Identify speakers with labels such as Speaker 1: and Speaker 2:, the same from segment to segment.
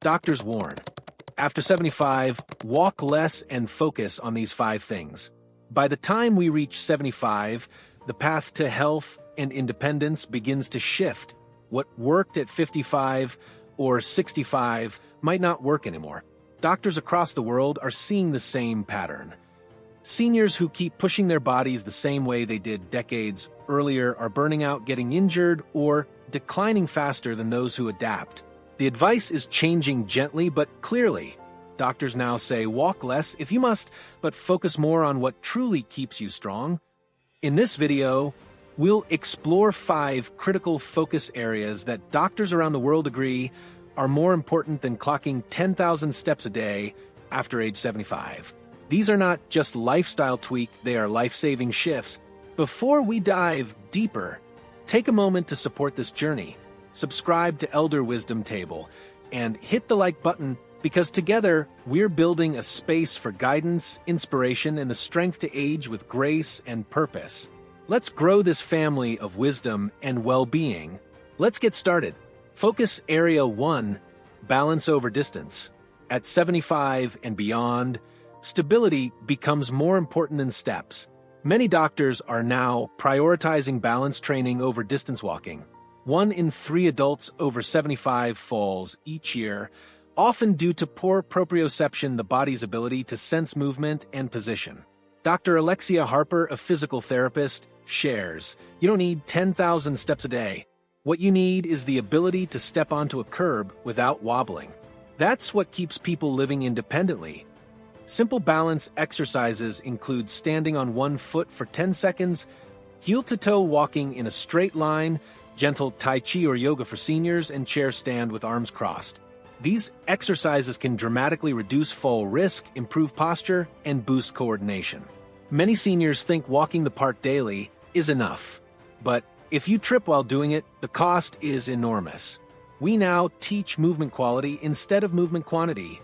Speaker 1: Doctors warn. After 75, walk less and focus on these 5 things. By the time we reach 75, the path to health and independence begins to shift. What worked at 55 or 65 might not work anymore. Doctors across the world are seeing the same pattern. Seniors who keep pushing their bodies the same way they did decades earlier are burning out, getting injured, or declining faster than those who adapt. The advice is changing gently but clearly. Doctors now say walk less if you must, but focus more on what truly keeps you strong. In this video, we'll explore 5 critical focus areas that doctors around the world agree are more important than clocking 10,000 steps a day after age 75. These are not just lifestyle tweak, they are life-saving shifts. Before we dive deeper, take a moment to support this journey. Subscribe to Elder Wisdom Table and hit the like button because together we're building a space for guidance, inspiration, and the strength to age with grace and purpose. Let's grow this family of wisdom and well-being. Let's get started. Focus Area 1, balance over distance. At 75 and beyond, stability becomes more important than steps. Many doctors are now prioritizing balance training over distance walking. 1 in 3 adults over 75 falls each year, often due to poor proprioception, the body's ability to sense movement and position. Dr. Alexia Harper, a physical therapist, shares, "You don't need 10,000 steps a day. What you need is the ability to step onto a curb without wobbling." That's what keeps people living independently. Simple balance exercises include standing on 1 foot for 10 seconds, heel-to-toe walking in a straight line, gentle Tai Chi or yoga for seniors, and chair stand with arms crossed. These exercises can dramatically reduce fall risk, improve posture, and boost coordination. Many seniors think walking the park daily is enough. But if you trip while doing it, the cost is enormous. We now teach movement quality instead of movement quantity.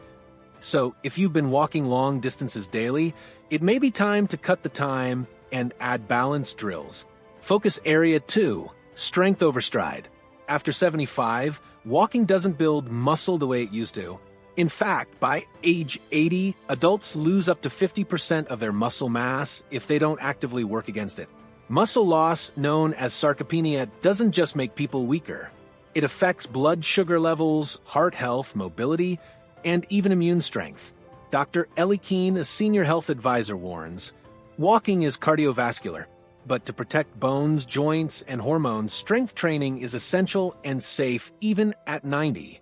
Speaker 1: So if you've been walking long distances daily, it may be time to cut the time and add balance drills. Focus Area 2, strength over stride. After 75, walking doesn't build muscle the way it used to. In fact, by age 80, adults lose up to 50% of their muscle mass if they don't actively work against it. Muscle loss, known as sarcopenia, doesn't just make people weaker. It affects blood sugar levels, heart health, mobility, and even immune strength. Dr. Ellie Keene, a senior health advisor, warns, walking is cardiovascular, but to protect bones, joints, and hormones, strength training is essential and safe even at 90.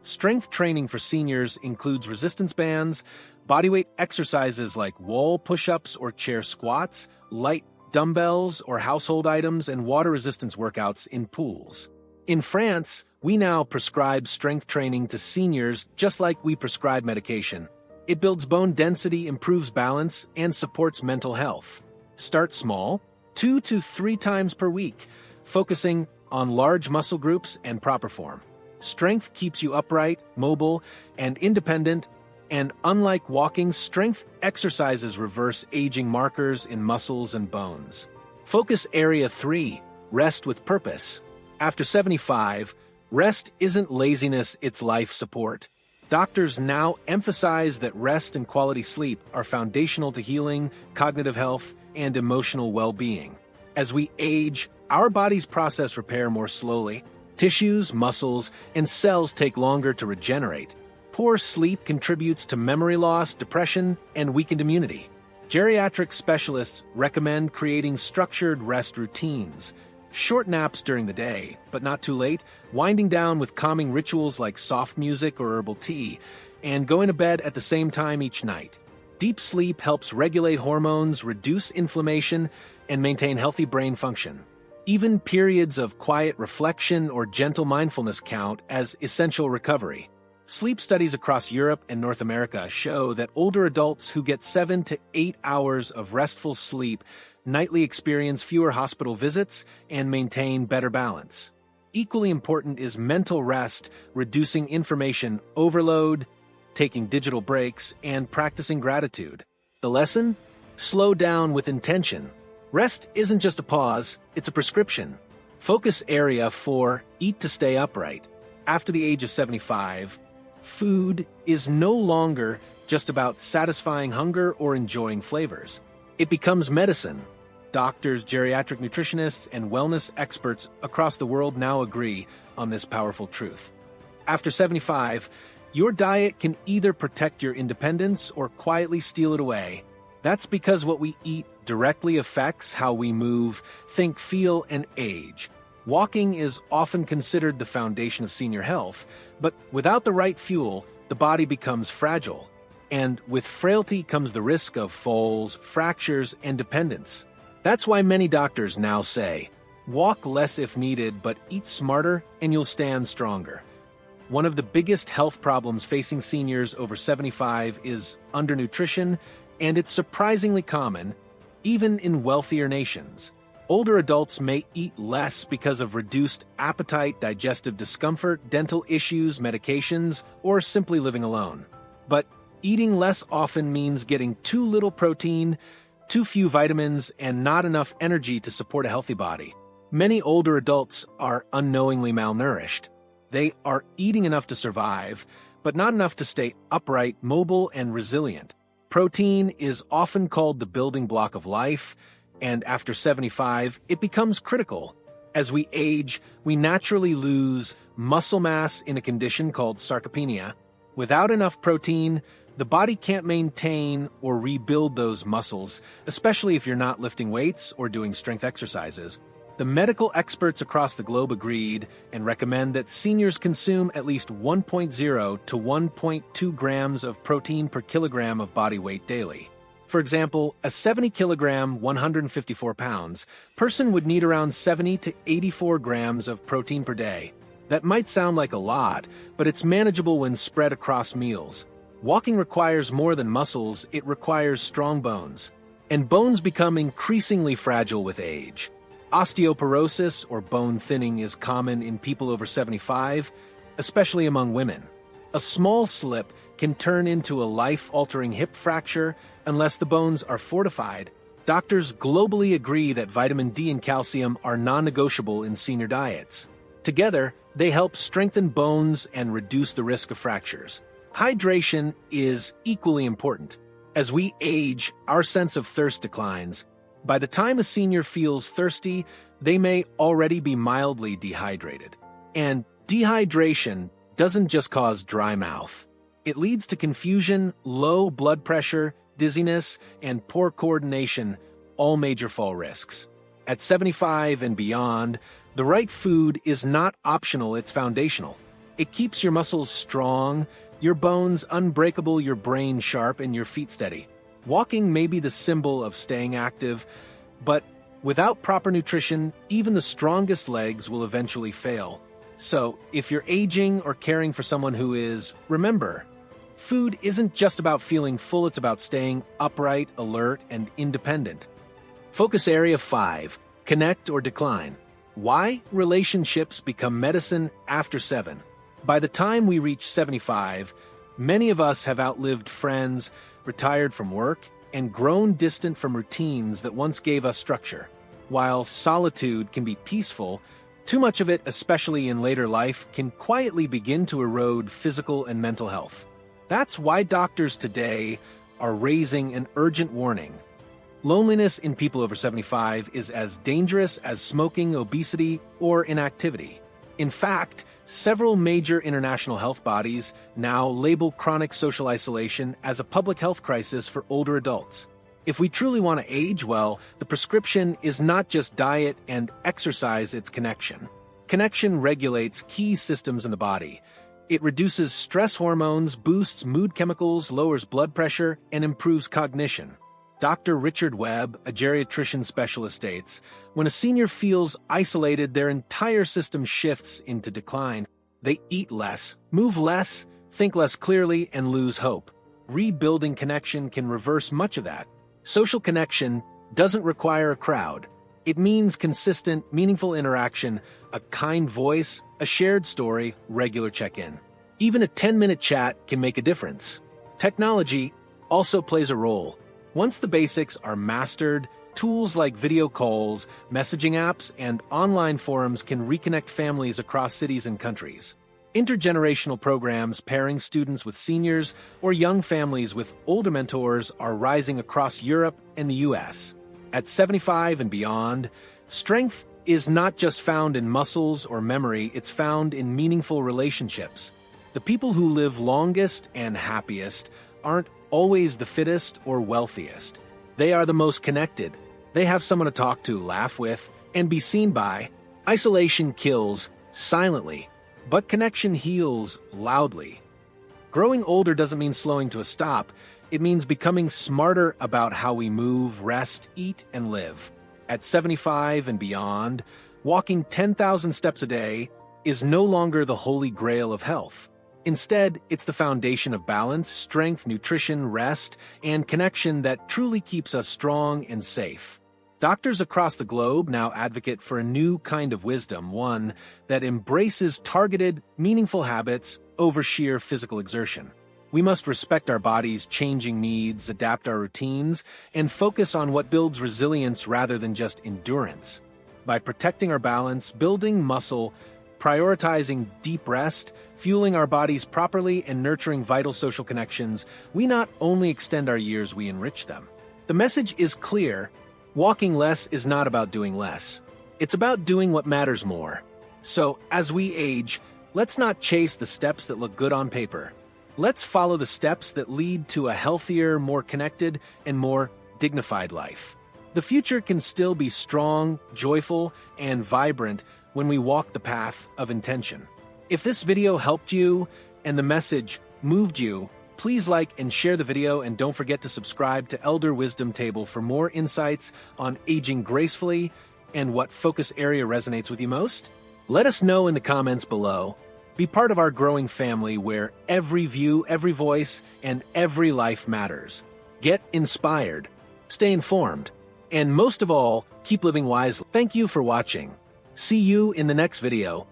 Speaker 1: Strength training for seniors includes resistance bands, bodyweight exercises like wall push-ups or chair squats, light dumbbells or household items, and water resistance workouts in pools. In France, we now prescribe strength training to seniors just like we prescribe medication. It builds bone density, improves balance, and supports mental health. Start small, 2 to 3 times per week, focusing on large muscle groups and proper form. Strength keeps you upright, mobile, and independent, and unlike walking, strength exercises reverse aging markers in muscles and bones. Focus Area 3, rest with purpose. After 75, rest isn't laziness, it's life support. Doctors now emphasize that rest and quality sleep are foundational to healing, cognitive health, and emotional well-being. As we age, our bodies process repair more slowly. Tissues, muscles, and cells take longer to regenerate. Poor sleep contributes to memory loss, depression, and weakened immunity. Geriatric specialists recommend creating structured rest routines. Short naps during the day, but not too late, winding down with calming rituals like soft music or herbal tea, and going to bed at the same time each night. Deep sleep helps regulate hormones, reduce inflammation, and maintain healthy brain function. Even periods of quiet reflection or gentle mindfulness count as essential recovery. Sleep studies across Europe and North America show that older adults who get 7 to 8 hours of restful sleep nightly experience fewer hospital visits and maintain better balance. Equally important is mental rest, reducing information overload, taking digital breaks, and practicing gratitude. The lesson? Slow down with intention. Rest isn't just a pause, it's a prescription. Focus Area 4, eat to stay upright. After the age of 75, Food is no longer just about satisfying hunger or enjoying flavors. It becomes medicine. Doctors, geriatric nutritionists, and wellness experts across the world now agree on this powerful truth. After 75, your diet can either protect your independence or quietly steal it away. That's because what we eat directly affects how we move, think, feel, and age. Walking is often considered the foundation of senior health, but without the right fuel, the body becomes fragile. And with frailty comes the risk of falls, fractures, and dependence. That's why many doctors now say, walk less if needed, but eat smarter and you'll stand stronger. One of the biggest health problems facing seniors over 75 is undernutrition, and it's surprisingly common, even in wealthier nations. Older adults may eat less because of reduced appetite, digestive discomfort, dental issues, medications, or simply living alone. But eating less often means getting too little protein, too few vitamins, and not enough energy to support a healthy body. Many older adults are unknowingly malnourished. They are eating enough to survive, but not enough to stay upright, mobile, and resilient. Protein is often called the building block of life, and after 75, it becomes critical. As we age, we naturally lose muscle mass in a condition called sarcopenia. Without enough protein, the body can't maintain or rebuild those muscles, especially if you're not lifting weights or doing strength exercises. The medical experts across the globe agreed and recommend that seniors consume at least 1.0 to 1.2 grams of protein per kilogram of body weight daily. For example, a 70-kilogram, 154 pounds person would need around 70 to 84 grams of protein per day. That might sound like a lot, but it's manageable when spread across meals. Walking requires more than muscles, it requires strong bones. And bones become increasingly fragile with age. Osteoporosis, or bone thinning, is common in people over 75, especially among women. A small slip can turn into a life-altering hip fracture unless the bones are fortified. Doctors globally agree that vitamin D and calcium are non-negotiable in senior diets. Together, they help strengthen bones and reduce the risk of fractures. Hydration is equally important. As we age, our sense of thirst declines. By the time a senior feels thirsty, they may already be mildly dehydrated. And dehydration doesn't just cause dry mouth. It leads to confusion, low blood pressure, dizziness, and poor coordination, all major fall risks. At 75 and beyond, the right food is not optional, it's foundational. It keeps your muscles strong, your bones unbreakable, your brain sharp, and your feet steady. Walking may be the symbol of staying active, but without proper nutrition, even the strongest legs will eventually fail. So, if you're aging or caring for someone who is, remember, food isn't just about feeling full, it's about staying upright, alert, and independent. Focus Area 5, Connect or Decline. Why relationships become medicine after 7. By the time we reach 75, many of us have outlived friends, retired from work, and grown distant from routines that once gave us structure. While solitude can be peaceful, too much of it, especially in later life, can quietly begin to erode physical and mental health. That's why doctors today are raising an urgent warning. Loneliness in people over 75 is as dangerous as smoking, obesity, or inactivity. In fact, several major international health bodies now label chronic social isolation as a public health crisis for older adults. If we truly want to age well, the prescription is not just diet and exercise, it's connection. Connection regulates key systems in the body. It reduces stress hormones, boosts mood chemicals, lowers blood pressure, and improves cognition. Dr. Richard Webb, a geriatrician specialist, states, when a senior feels isolated, their entire system shifts into decline. They eat less, move less, think less clearly, and lose hope. Rebuilding connection can reverse much of that. Social connection doesn't require a crowd. It means consistent, meaningful interaction, a kind voice, a shared story, regular check-in. Even a 10-minute chat can make a difference. Technology also plays a role. Once the basics are mastered, tools like video calls, messaging apps, and online forums can reconnect families across cities and countries. Intergenerational programs pairing students with seniors or young families with older mentors are rising across Europe and the US. At 75 and beyond, strength is not just found in muscles or memory, it's found in meaningful relationships. The people who live longest and happiest aren't always the fittest or wealthiest. They are the most connected. They have someone to talk to, laugh with, and be seen by. Isolation kills silently, but connection heals loudly. Growing older doesn't mean slowing to a stop. It means becoming smarter about how we move, rest, eat, and live. At 75 and beyond, walking 10,000 steps a day is no longer the holy grail of health. Instead, it's the foundation of balance, strength, nutrition, rest, and connection that truly keeps us strong and safe. Doctors across the globe now advocate for a new kind of wisdom, one that embraces targeted, meaningful habits over sheer physical exertion. We must respect our body's changing needs, adapt our routines, and focus on what builds resilience rather than just endurance. By protecting our balance, building muscle, prioritizing deep rest, fueling our bodies properly, and nurturing vital social connections, we not only extend our years, we enrich them. The message is clear. Walking less is not about doing less. It's about doing what matters more. So, as we age, let's not chase the steps that look good on paper. Let's follow the steps that lead to a healthier, more connected, and more dignified life. The future can still be strong, joyful, and vibrant when we walk the path of intention. If this video helped you and the message moved you, please like and share the video, and don't forget to subscribe to Elder Wisdom Table for more insights on aging gracefully and what focus area resonates with you most. Let us know in the comments below. Be part of our growing family where every view, every voice, and every life matters. Get inspired, stay informed, and most of all, keep living wisely. Thank you for watching. See you in the next video.